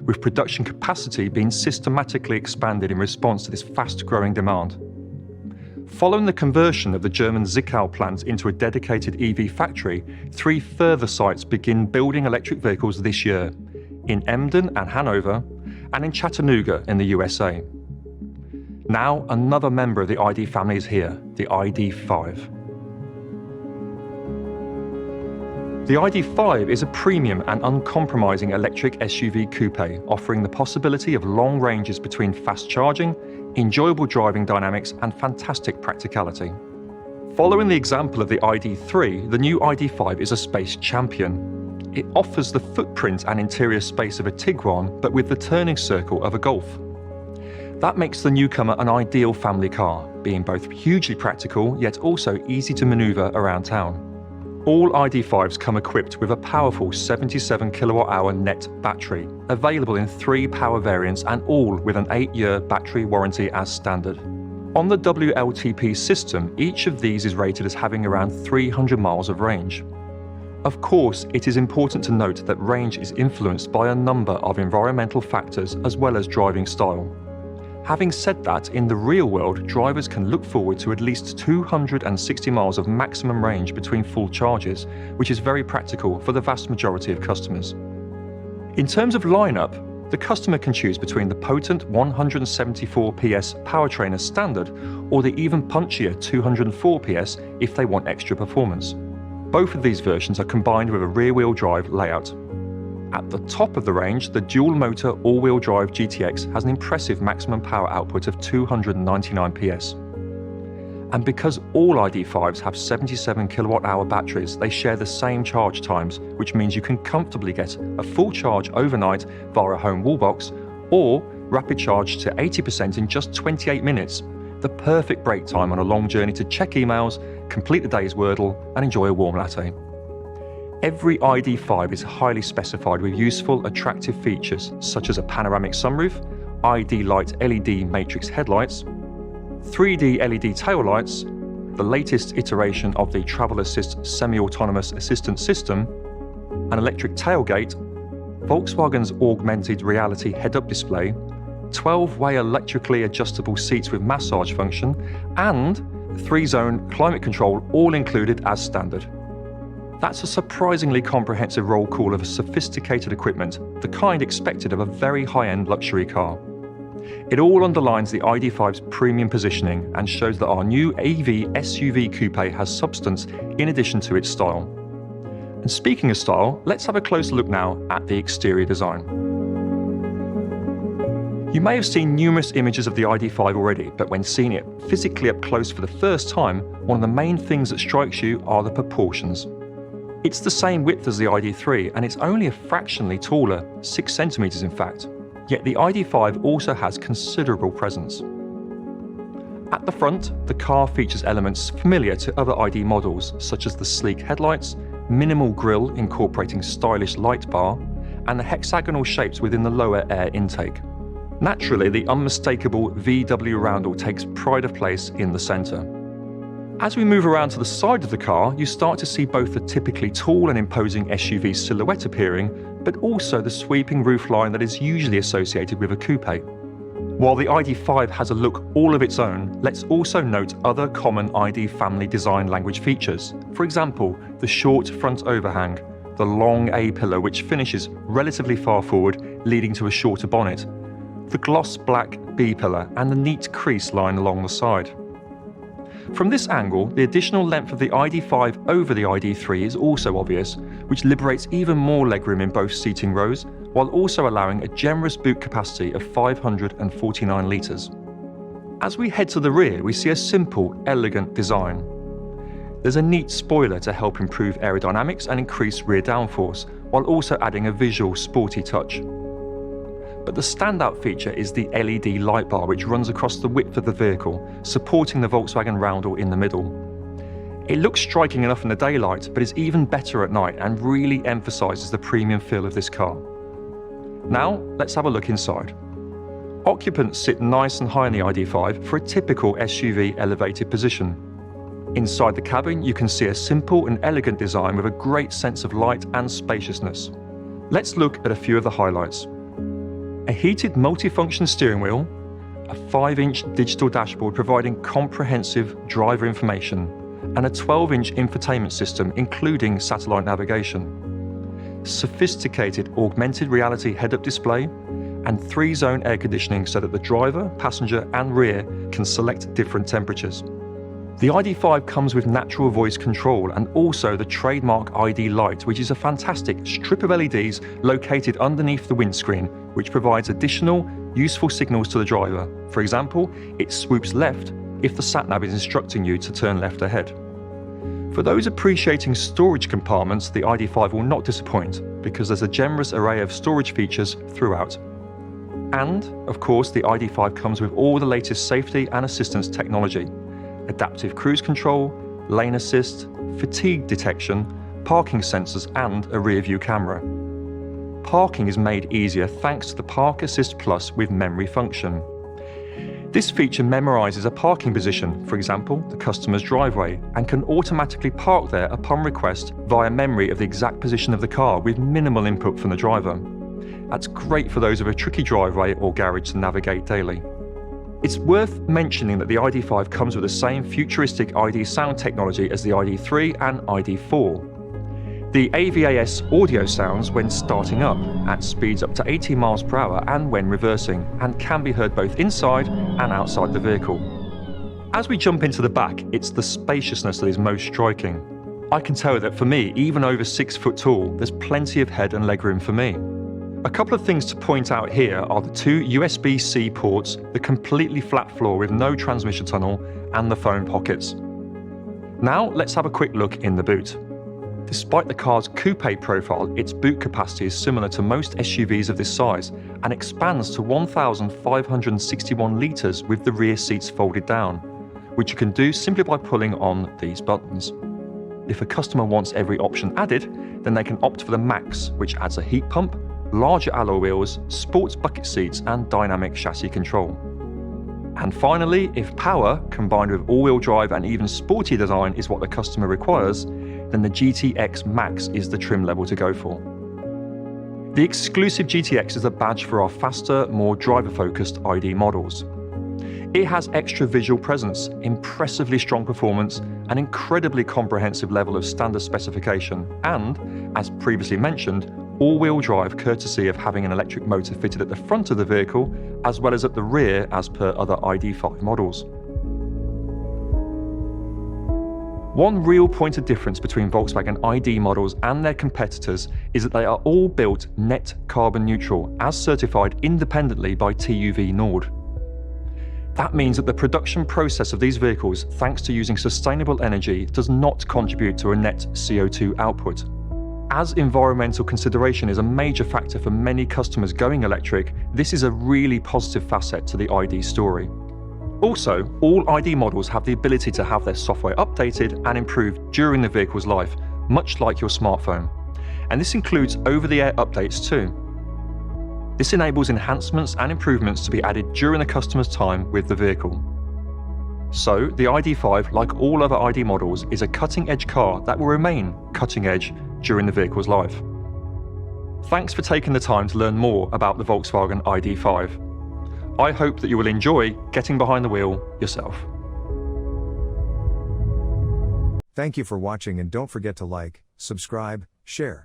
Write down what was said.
with production capacity being systematically expanded in response to this fast-growing demand. Following the conversion of the German Zwickau plant into a dedicated EV factory, 3 further sites begin building electric vehicles this year, in Emden and Hanover, and in Chattanooga in the USA. Now, another member of the ID family is here, the ID.5. The ID.5 is a premium and uncompromising electric SUV coupe, offering the possibility of long ranges between fast charging, enjoyable driving dynamics, and fantastic practicality. Following the example of the ID.3, the new ID.5 is a space champion. It offers the footprint and interior space of a Tiguan, but with the turning circle of a Golf. That makes the newcomer an ideal family car, being both hugely practical, yet also easy to maneuver around town. All ID.5s come equipped with a powerful 77 kWh net battery, available in 3 power variants and all with an 8-year battery warranty as standard. On the WLTP system, each of these is rated as having around 300 miles of range. Of course, it is important to note that range is influenced by a number of environmental factors as well as driving style. Having said that, in the real world, drivers can look forward to at least 260 miles of maximum range between full charges, which is very practical for the vast majority of customers. In terms of lineup, the customer can choose between the potent 174 PS Powertrain as standard or the even punchier 204 PS if they want extra performance. Both of these versions are combined with a rear-wheel drive layout. At the top of the range, the dual-motor all-wheel drive GTX has an impressive maximum power output of 299 PS. And because all ID.5s have 77 kWh batteries, they share the same charge times, which means you can comfortably get a full charge overnight via a home wall box, or rapid charge to 80% in just 28 minutes, the perfect break time on a long journey to check emails, complete the day's Wordle, and enjoy a warm latte. Every ID.5 is highly specified with useful, attractive features such as a panoramic sunroof, ID.Light LED Matrix headlights, 3D LED taillights, the latest iteration of the Travel Assist semi-autonomous assistance system, an electric tailgate, Volkswagen's augmented reality head-up display, 12-way electrically adjustable seats with massage function, and 3-zone climate control all included as standard. That's a surprisingly comprehensive roll call of sophisticated equipment, the kind expected of a very high-end luxury car. It all underlines the ID.5's premium positioning and shows that our new EV SUV coupe has substance in addition to its style. And speaking of style, let's have a closer look now at the exterior design. You may have seen numerous images of the ID.5 already, but when seeing it physically up close for the first time, one of the main things that strikes you are the proportions. It's the same width as the ID.3 and it's only a fractionally taller, 6 centimeters in fact. Yet the ID.5 also has considerable presence. At the front, the car features elements familiar to other ID models, such as the sleek headlights, minimal grille incorporating stylish light bar, and the hexagonal shapes within the lower air intake. Naturally, the unmistakable VW roundel takes pride of place in the center. As we move around to the side of the car, you start to see both the typically tall and imposing SUV silhouette appearing, but also the sweeping roofline that is usually associated with a coupe. While the ID.5 has a look all of its own, let's also note other common ID family design language features. For example, the short front overhang, the long A-pillar which finishes relatively far forward, leading to a shorter bonnet, the gloss black B-pillar, and the neat crease line along the side. From this angle, the additional length of the ID.5 over the ID.3 is also obvious, which liberates even more legroom in both seating rows, while also allowing a generous boot capacity of 549 litres. As we head to the rear, we see a simple, elegant design. There's a neat spoiler to help improve aerodynamics and increase rear downforce, while also adding a visual, sporty touch. But the standout feature is the LED light bar, which runs across the width of the vehicle, supporting the Volkswagen roundel in the middle. It looks striking enough in the daylight, but is even better at night and really emphasises the premium feel of this car. Now, let's have a look inside. Occupants sit nice and high in the ID.5 for a typical SUV elevated position. Inside the cabin, you can see a simple and elegant design with a great sense of light and spaciousness. Let's look at a few of the highlights. A heated multifunction steering wheel, a 5-inch digital dashboard providing comprehensive driver information, and a 12-inch infotainment system including satellite navigation. Sophisticated augmented reality head-up display, and 3-zone air conditioning so that the driver, passenger and rear can select different temperatures. The ID.5 comes with natural voice control and also the trademark ID.Light, which is a fantastic strip of LEDs located underneath the windscreen, which provides additional useful signals to the driver. For example, it swoops left if the sat-nav is instructing you to turn left ahead. For those appreciating storage compartments, the ID.5 will not disappoint because there's a generous array of storage features throughout. And, of course, the ID.5 comes with all the latest safety and assistance technology: adaptive cruise control, lane assist, fatigue detection, parking sensors and a rear view camera. Parking is made easier thanks to the Park Assist Plus with memory function. This feature memorizes a parking position, for example, the customer's driveway, and can automatically park there upon request via memory of the exact position of the car with minimal input from the driver. That's great for those with a tricky driveway or garage to navigate daily. It's worth mentioning that the ID.5 comes with the same futuristic ID sound technology as the ID.3 and ID.4. The AVAS audio sounds when starting up at speeds up to 80 miles per hour and when reversing, and can be heard both inside and outside the vehicle. As we jump into the back, it's the spaciousness that is most striking. I can tell that for me, even over 6 foot tall, there's plenty of head and legroom for me. A couple of things to point out here are the 2 USB-C ports, the completely flat floor with no transmission tunnel, and the phone pockets. Now let's have a quick look in the boot. Despite the car's coupe profile, its boot capacity is similar to most SUVs of this size and expands to 1,561 litres with the rear seats folded down, which you can do simply by pulling on these buttons. If a customer wants every option added, then they can opt for the Max, which adds a heat pump, larger alloy wheels, sports bucket seats and dynamic chassis control. And finally, if power, combined with all-wheel drive and even sporty design is what the customer requires, then the GTX Max is the trim level to go for. The exclusive GTX is a badge for our faster, more driver-focused ID models. It has extra visual presence, impressively strong performance, an incredibly comprehensive level of standard specification, and, as previously mentioned, all-wheel drive courtesy of having an electric motor fitted at the front of the vehicle as well as at the rear as per other ID.5 models. One real point of difference between Volkswagen ID models and their competitors is that they are all built net carbon neutral as certified independently by TÜV Nord. That means that the production process of these vehicles, thanks to using sustainable energy, does not contribute to a net CO2 output. As environmental consideration is a major factor for many customers going electric, this is a really positive facet to the ID story. Also, all ID models have the ability to have their software updated and improved during the vehicle's life, much like your smartphone. And this includes over-the-air updates too. This enables enhancements and improvements to be added during the customer's time with the vehicle. So, the ID.5, like all other ID models, is a cutting-edge car that will remain cutting-edge during the vehicle's life. Thanks for taking the time to learn more about the Volkswagen ID.5. I hope that you will enjoy getting behind the wheel yourself. Thank you for watching and don't forget to like, subscribe, share.